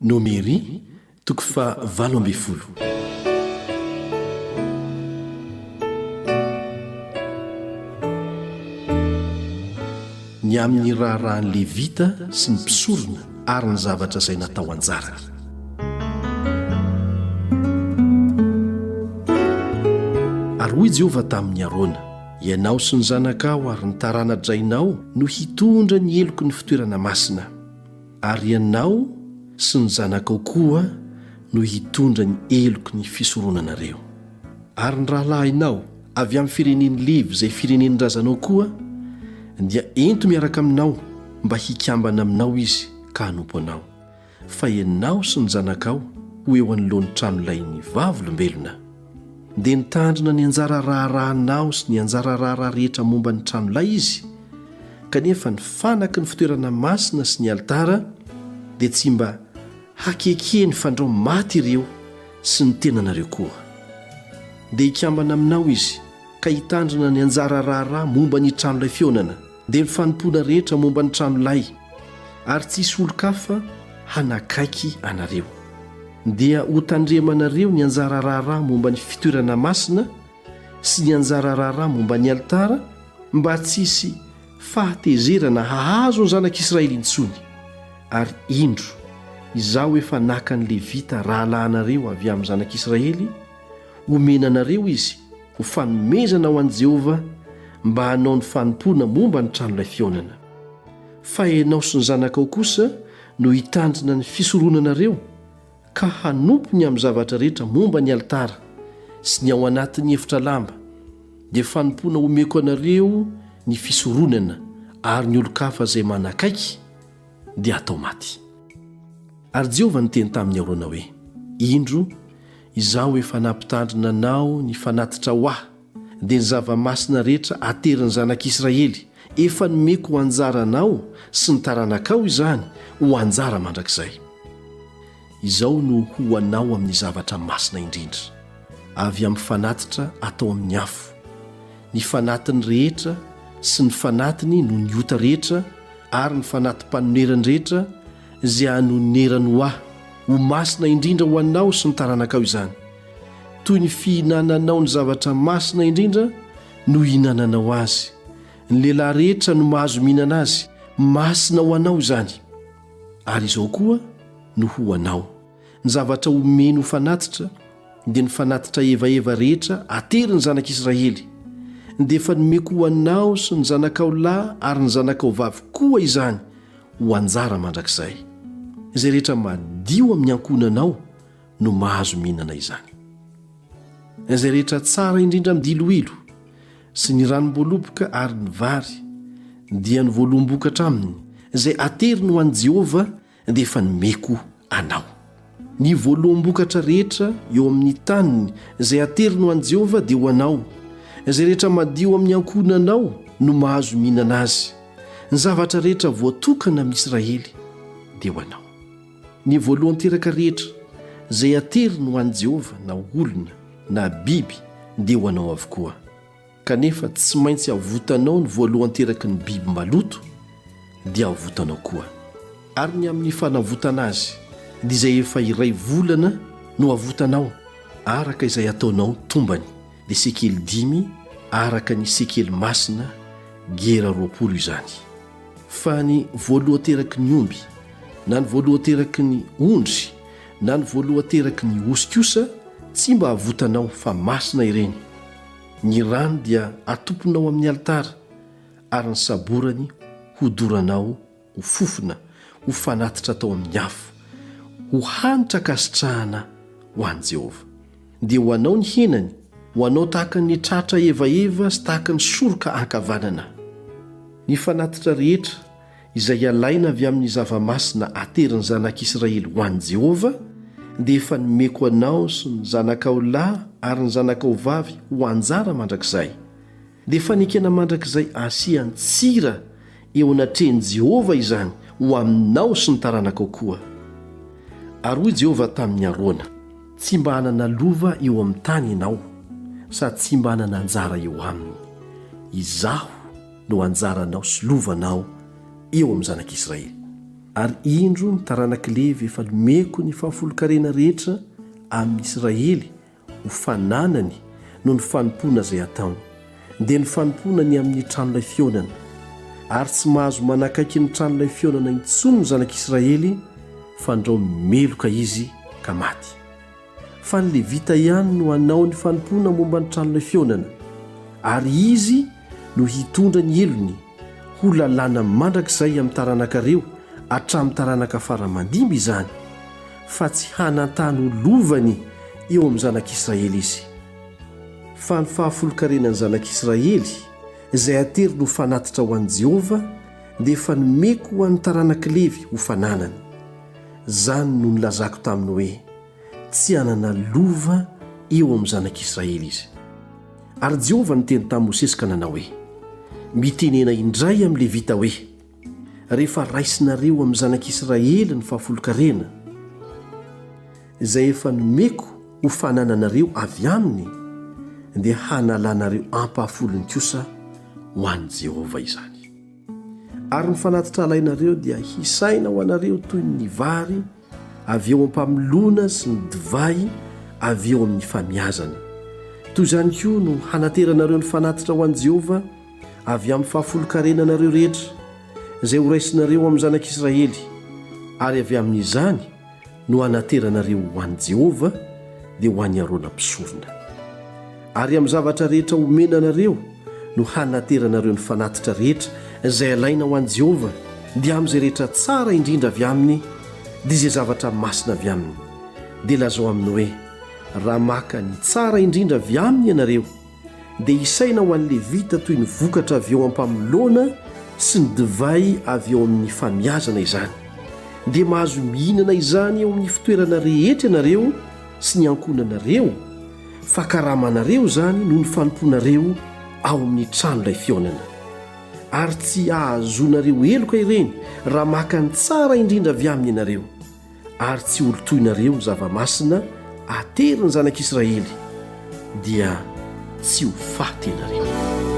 Nomery toko fa 12. Ny amin'ny raharahan'ny Levita sy ny mpisorona ary ny zavatra izay natao anjarany. Ary hoy Jehovah tamin'i Arona, ianao sy ny zanakao ary ny tarana-drainao no hitondra ny heloky ny fitoerana masina, ary ianao sy ny zanakao koa no hitondra ny heloky ny fisoronanareo. Ary ny rahalahinao avy amin'ny firenen'i Levy izay firenen'ny razanao koa dia ento miaraka aminao mba hikambana aminao izy ka hanompo anao. Fa ianao sy ny zanakao ho eo anoloan'ny trano-lain'ny vavolombelona. Dia nitandrina ny anjara-raharahanao sy ny anjara-raharaha rehetra momba ny trano-lay izy, kanefa ny fanaky ny fitoerana masina sy ny altara dia tsy mba hakekeny fandrao maty ireo sy ny tenanareo koa. Dia hikambana aminao izy ka hitandrina ny anjara-raharaha momba ny trano-lay fionana, dia ny fanompona rehetra momba ny trano-lay, ary tsisy olon-kafa hanakaiky anareo. Dia ho tandremanareo ny anjara-raharaha momba ny fitoerana masina sy ny anjara-raharaha momba ny altara, mba tsisy fahatezerana hahazo ny zanak'Israely intsony. Ary indro izaho efa naka ny Levita rahalahinareo avy amin'ny zanak'Israely, omenanareo izy ho fanomezana ho an'i Jehovah mba hanao ny fanompona momba ny trano-lay fionana. Fa ianao sy ny zanakao kosa no hitandrina ny fisoronanareo ka hanompo ny amin'ny zavatra rehetra momba ny altara sy ny ao anatin'ny efitra lamba, dia fanompona omeko anareo ny fisoronana ary ny olon-kafa izay manakaiky dia atao maty. Ary Jehovah niteny tamin'ny Arona hoe, indro izaho efa nampitandrina anao ny fanatitra ho ahy, dia ny zava-masina rehetra aterin'ny zanak'Israely efa nomeko ho anjaranao sy ny taranakao izany ho anjara mandrakizay. Izao no ho anao amin'ny zavatra masina indrindra, avy amin'ny fanatitra atao amin'ny afo. Ny fanatiny rehetra sy ny fanatiny no ny ota rehetra ary ny fanatim-panonerany rehetra izay hanonerany ho ahy, ho masina indrindra ho anao sy ny taranakao izany. Toy ny fihinananao ny zavatra masina indrindra no hinananao azy. Ny lehilahy rehetra no mahazo mihinana azy, masina ho anao izany. Ary izao koa no ho anao. Ny zavatra omeny ho fanatitra dia ny fanatitra evaeva rehetra aterin'ny zanak'Israely, dia efa nomeko ho anao sy ny zanakao lahy ary ny zanakao vavy koa izany ho anjara mandrakizay. Izay rehetra madio amin'ny ankonanao no mahazo mihinana izany. Izay rehetra tsara indrindra midiloilo sy ny ranom-boaloboka ary ny vary dia ny voaloam-bokatra aminy izay ateriny ho an'i Jehovah dia efa nomeko anao. Ny voaloam-bokatra rehetra eo amin'ny taniny izay ateriny ho an'i Jehovah dia ho anao. Izay rehetra madio amin'ny ankonanao no mahazo mihinana azy. Ny zavatra rehetra voatokana amin'ny Israely dia ho anao. Ny voalohany teraka rehetra izay ateriny ho an'i Jehovah, na olona na biby, dia ho anao avokoa. Kanefa tsy maintsy avotanao ny voalohany teraky ny biby maloto, dia avotanao koa. Ary ny amin'ny fanavotana azy dia izay efa iray volana no avotanao, araka izay ataonao tombany, dia sekely 5 araka ny sekely masina gera 20 izany. Fa ny voalohany teraky ny omby, na ny voalohany teraky ny ondry, na ny voalohany teraky ny osy kosa tsy mba avotanao, fa masina ireny. Ny rano dia atomponao amin'ny altara, ary ny saborany hodoranao ho fofona, ho fanatitra tao amin'ny afo, ho hanitra kasitrahana ho an'i Jehovah. Dia ho anao ny henany, ho anao tahaka ny tratra evaeva sy tahaka ny soroka ankavanana. Ny fanatitra rehetra izay alaina avy amin'ny zava-masina aterin'ny zanak'Israely ho an'i Jehovah dia efa nomeko anao sy ny zanakao lahy ary ny zanakao vavy ho anjara mandrakizay. Dia efa nikena mandrakizay asiany tsira eo anatrehany Jehovah izany ho aminao sy ny taranakao koa. Ary hoy Jehovah tamin'ny Arona, tsy mba hanana lova eo amin'ny tany ianao, sady tsy mba hanana anjara eo aminy. Izaho no anjaranao sy lovanao eo amin'ny zanak'Israely. ary indro ny taranak'i Levy efa nomeko ny fahafolo-karena rehetra amin'ny Israely ho fananany no ny fanompoana izay ataony, dia ny fanompoanany amin'ny trano-lay fionana, ary tsy mahazo manakaiky ny trano-lay fionana intsony ny zanak'Israely fa ndrao meloka izy ka maty. Fa ny Levita ihany no hanao ny fanompoana momba ny trano-lay fionana, ary izy no hitondra ny elony ho lalàna mandrakizay amin'ny taranaka-reo hatramin'ny taranaka faramandimby izany, fa tsy hanantany lovany eo amin'ny zanak'Israely izy. Fa ny fahafolo-karenan'ny zanak'Israely izay atery no fanatitra ho an'i Jehovah dia efa nomeko ho an'ny taranak'i Levy ho fananany. Zany no nilazako taminy hoe tsy hanana lova eo amin'ny zanak'Israely izy. Ary Jehovah niteny tamin'i Mosesy ka nanao hoe mitenena indray amin'ny Levita hoe rehefa raisinareo amin'ny zanak'Israely ny fahafolo-karena izay efa nomeko ho fanananareo avy aminy, dia hanalanareo ampahafolony kosa ho an'i Jehovah izany. Ary ny fanatitra alainareo dia hisaina ho anareo toy ny vary avy eo ampamelona sy ny divay avy eo amin'ny famiazana. Toy izany koa no hanateranareo ny fanatitra ho an'i Jehovah avy amin'ny fahafolo-karenanareo rehetra izay ho raisinareo amin'ny zanak'Israely, ary avy amin'izany no hanateranareo ho an'i Jehovah dia ho an'ny Arona mpisorona. Ary amin'ny zavatra rehetra omenanareo no hanateranareo ny fanatitra rehetra izay alaina ho an'i Jehovah dia amin'izay rehetra tsara indrindra avy aminy dia izay zavatra masina avy aminy. Dia lazao aminy hoe raha maka ny tsara indrindra avy aminy ianareo dia isaina ho an'ny Levita toy ny vokatra avy eo ampamelona sy ny divay avy eo amin'ny famiazana izany, dia mahazo mihinana izany eo amin'ny fitoerana rehetra ianareo sy ny ankonanareo, fa karamanareo zany no ny fanompoanareo ao amin'ny trano-lay fionana. Ary tsy ahazonareo heloka ireny raha maka ny tsara indrindra avy aminy ianareo, ary tsy olo-toinareo ny zava-masina atery ny zanak'Israely, dia tsy ho faty ianareo.